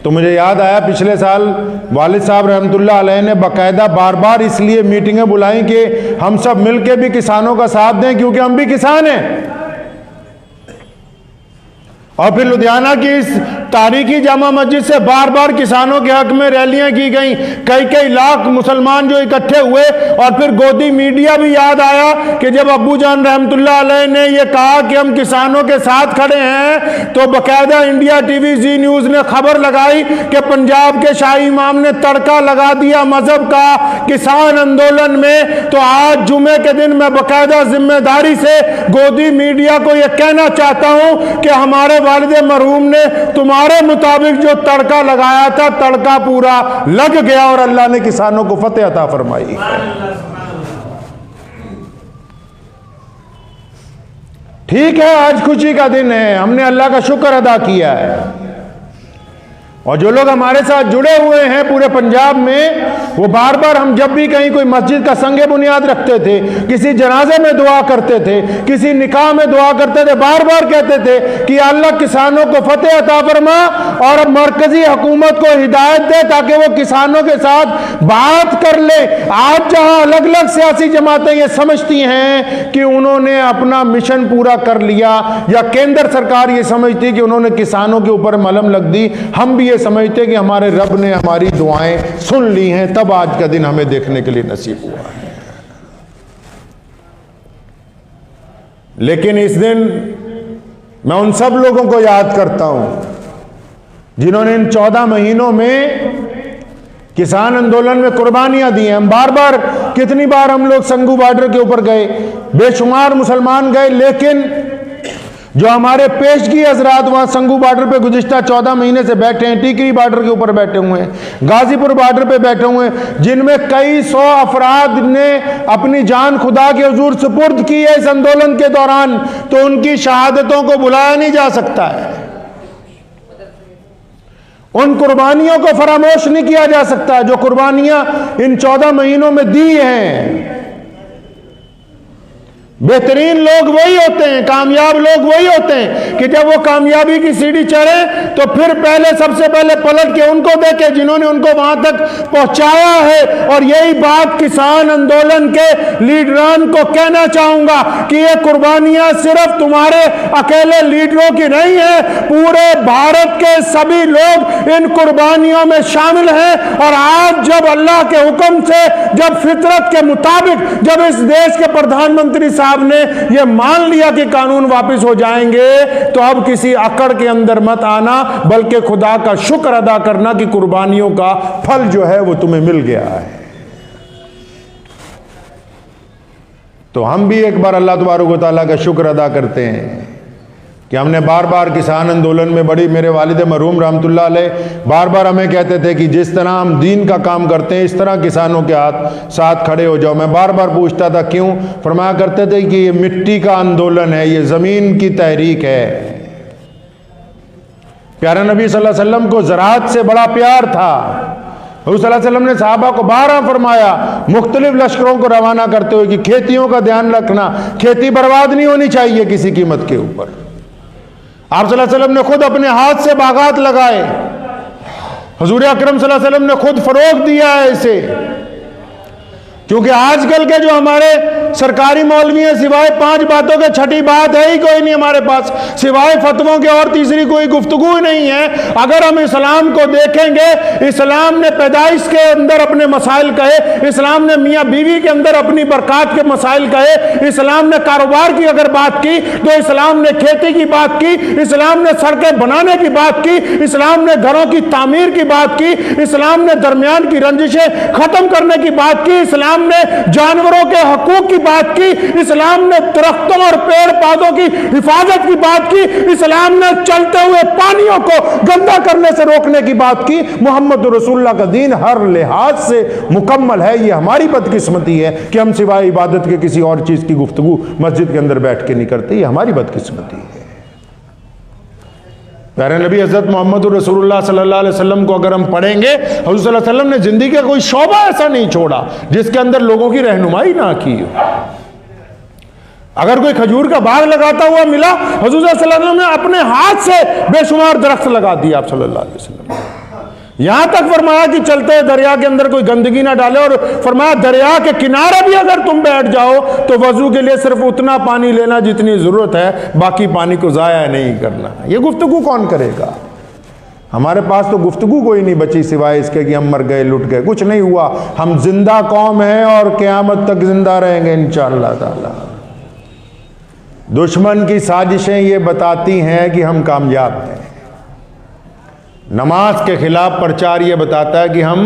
तो मुझे याद आया पिछले साल वालिद साहब रहमतुल्लाह अलैह ने बाकायदा बार बार इसलिए मीटिंगें बुलाई कि हम सब मिलके भी किसानों का साथ दें, क्योंकि हम भी किसान हैं। और फिर लुधियाना की इस तारीखी जामा मस्जिद से बार बार किसानों के हक में रैलियां की गई, कई कई लाख मुसलमान जो इकट्ठे हुए। और फिर गोदी मीडिया भी याद आया कि जब अब्बू जान रहमतुल्लाह अलैह ने यह कहा कि हम किसानों के साथ खड़े हैं, तो बाकायदा इंडिया टीवी जी न्यूज ने खबर लगाई कि पंजाब के शाही इमाम ने तड़का लगा दिया मजहब का किसान आंदोलन में। तो आज जुमे के दिन मैं बाकायदा जिम्मेदारी से गोदी मीडिया को यह कहना चाहता हूं कि हमारे वालिद मरहूम ने तुम्हारे मुताबिक जो तड़का लगाया था, तड़का पूरा लग गया और अल्लाह ने किसानों को फतेह अता फरमाई। ठीक है, आज खुशी का दिन है, हमने अल्लाह का शुक्र अदा किया है। और जो लोग हमारे साथ जुड़े हुए हैं पूरे पंजाब में, वो बार बार हम जब भी कहीं कोई मस्जिद का संगे बुनियाद रखते थे, किसी जनाजे में दुआ करते थे, किसी निकाह में दुआ करते थे, बार बार कहते थे कि अल्लाह किसानों को फतेह अता फरमा और मरकजी हुकूमत को हिदायत दे ताकि वो किसानों के साथ बात कर ले। आज जहां अलग अलग सियासी जमातें ये समझती हैं कि उन्होंने अपना मिशन पूरा कर लिया, या केंद्र सरकार ये समझती कि उन्होंने किसानों के ऊपर मलम लग दी, हम भी ये समझते कि हमारे रब ने हमारी दुआएं सुन ली हैं, तब आज का दिन हमें देखने के लिए नसीब हुआ है। लेकिन इस दिन मैं उन सब लोगों को याद करता हूं जिन्होंने इन 14 महीनों में किसान आंदोलन में कुर्बानियां दी हैं। हम बार बार, कितनी बार हम लोग संगू बॉर्डर के ऊपर गए, बेशुमार मुसलमान गए, लेकिन जो हमारे पेशगी हजरात वहां संगू बॉर्डर पे गुज़िश्ता 14 महीने से बैठे हैं, टीकरी बॉर्डर के ऊपर बैठे हुए हैं, गाजीपुर बॉर्डर पे बैठे हुए हैं, जिनमें कई 100 अफराद ने अपनी जान खुदा के हुजूर सुपुर्द की है इस आंदोलन के दौरान, तो उनकी शहादतों को भुलाया नहीं जा सकता है, उन कुर्बानियों को फरामोश नहीं किया जा सकता जो कुर्बानियां इन 14 महीनों में दी हैं। बेहतरीन लोग वही होते हैं, कामयाब लोग वही होते हैं कि जब वो कामयाबी की सीढ़ी चढ़े तो फिर पहले, सबसे पहले पलट के उनको देखे जिन्होंने उनको वहां तक पहुंचाया है। और यही बात किसान आंदोलन के लीडरान को कहना चाहूंगा कि ये कुर्बानियां सिर्फ तुम्हारे अकेले लीडरों की नहीं है, पूरे भारत के सभी लोग इन कुर्बानियों में शामिल हैं। और आज जब अल्लाह के हुक्म से, जब फितरत के मुताबिक, जब इस देश के प्रधानमंत्री साहब ने यह मान लिया कि कानून वापस हो जाएंगे, तो अब किसी अकड़ के अंदर मत आना, बल्कि खुदा का शुक्र अदा करना कि कुर्बानियों का फल जो है वो तुम्हें मिल गया है। तो हम भी एक बार अल्लाह तबारक व तआला का शुक्र अदा करते हैं कि हमने बार बार किसान आंदोलन में बड़ी, मेरे वालिद मरहूम रहमतुल्लाह अलैह बार बार हमें कहते थे कि जिस तरह हम दीन का काम करते हैं इस तरह किसानों के साथ खड़े हो जाओ। मैं बार बार पूछता था क्यों, फरमाया करते थे कि ये मिट्टी का आंदोलन है, ये ज़मीन की तहरीक है। प्यारा नबी सल्लल्लाहु अलैहि वसल्लम को ज़राअत से बड़ा प्यार था। हुज़ूर सल्लल्लाहु अलैहि वसल्लम ने सहाबा को 12 फरमाया मुख्तलिफ लश्करों को रवाना करते हुए कि खेतियों का ध्यान रखना, खेती बर्बाद नहीं होनी चाहिए किसी कीमत के ऊपर। आप सल्लल्लाहु अलैहि वसल्लम ने खुद अपने हाथ से बागात लगाए, हुजूर अकरम सल्लल्लाहु अलैहि वसल्लम ने खुद फरोग दिया है इसे। क्योंकि आजकल के जो हमारे सरकारी मौलवी हैं, सिवाय 5 बातों के छठी बात है ही कोई नहीं हमारे पास, सिवाय फतवों के और तीसरी कोई गुफ्तगू ही नहीं है। अगर हम इस्लाम को देखेंगे, इस्लाम ने पैदाइश के अंदर अपने मसाइल कहे, इस्लाम ने मियाँ बीवी के अंदर अपनी बरकत के मसाइल कहे, इस्लाम ने कारोबार की अगर बात की तो इस्लाम ने खेती की बात की, इस्लाम ने सड़कें बनाने की बात की, इस्लाम ने घरों की तामीर की बात की, इस्लाम ने दरमियान की रंजिशें खत्म करने की बात की, इस्लाम ने जानवरों के हकूक की बात की, इस्लाम ने दरख्तों और पेड़ पौधों की हिफाजत की बात की, इस्लाम ने चलते हुए पानियों को गंदा करने से रोकने की बात की। मोहम्मद रसूलुल्लाह का दीन हर लिहाज से मुकम्मल है। ये हमारी बदकिस्मती है कि हम सिवाय इबादत के किसी और चीज की गुफ्तगू मस्जिद के अंदर बैठ के नहीं करते, ये हमारी बदकिस्मती है। प्यारे नबी हज़रत मोहम्मद रसूलुल्लाह सल्लल्लाहु अलैहि वसल्लम को अगर हम पढ़ेंगे, हुज़ूर सल्लल्लाहु अलैहि वसल्लम ने जिंदगी का कोई शोबा ऐसा नहीं छोड़ा जिसके अंदर लोगों की रहनुमाई ना की। अगर कोई खजूर का बाग लगाता हुआ मिला, हुजूर सल्लल्लाहु अलैहि वसल्लम ने अपने हाथ से बेशुमार दरख्त लगा दिया आप सल्लल्लाहु अलैहि वसल्लम। यहां तक फरमाया कि चलते दरिया के अंदर कोई गंदगी ना डाले, और फरमाया दरिया के किनारे भी अगर तुम बैठ जाओ तो वजू के लिए सिर्फ उतना पानी लेना जितनी जरूरत है, बाकी पानी को जाया नहीं करना। ये गुफ्तगू कौन करेगा? हमारे पास तो गुफ्तगू कोई नहीं बची सिवाय इसके कि हम मर गए, लुट गए, कुछ नहीं हुआ। हम जिंदा कौम हैं और क़यामत तक जिंदा रहेंगे इंशाअल्लाह ताला। दुश्मन की साजिशें ये बताती हैं कि हम कामयाब हैं। नमाज के खिलाफ प्रचार ये बताता है कि हम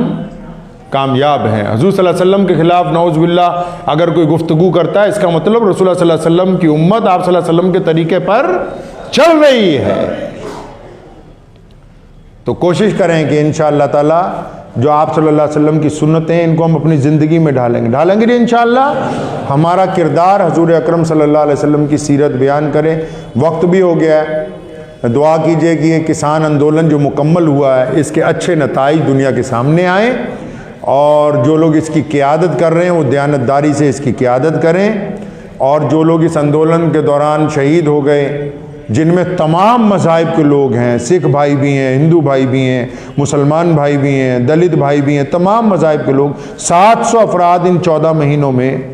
कामयाब हैं। हुज़ूर सल्लल्लाहु अलैहि वसल्लम के खिलाफ नौज़ बिल्लाह अगर कोई गुफ्तगू करता है, इसका मतलब रसूलुल्लाह सल्लल्लाहु अलैहि वसल्लम की उम्मत आप सल्लल्लाहु अलैहि वसल्लम के तरीके पर चल रही है। तो कोशिश करें कि इंशाअल्लाह ताला जो आप सल्लल्लाहु अलैहि वसल्लम की सुन्नतें हैं इनको हम अपनी ज़िंदगी में ढालेंगे नहीं इंशाअल्लाह। हमारा किरदार हज़ूर अकरम सल्लल्लाहु अलैहि वसल्लम की सीरत बयान करें। वक्त भी हो गया है, दुआ कीजिए कि ये किसान आंदोलन जो मुकम्मल हुआ है इसके अच्छे नताइज दुनिया के सामने आए, और जो लोग इसकी क़यादत कर रहे हैं वो दयानतदारी से इसकी क़यादत करें, और जो लोग इस आंदोलन के दौरान शहीद हो गए जिनमें तमाम मज़ाहिब के लोग हैं, सिख भाई भी हैं, हिंदू भाई भी हैं, मुसलमान भाई भी हैं, दलित भाई भी हैं, तमाम मज़ाहिब के लोग, 700 अफराद इन 14 महीनों में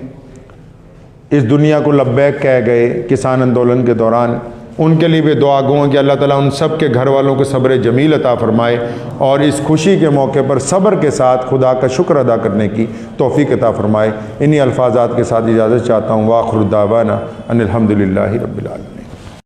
इस दुनिया को लब्बैक कह गए किसान आंदोलन के दौरान। उनके लिए भी दुआ गो कि अल्लाह ताला उन सब के घर वालों को सब्र जमील अता फरमाए, और इस खुशी के मौके पर सब्र के साथ खुदा का शुक्र अदा करने की तौफीक अता फरमाए। इन्हीं अल्फाजात के साथ इजाज़त चाहता हूँ। वाखिर दावाना अनिल हम्दुलिल्लाहि रब्बिल आलमीन।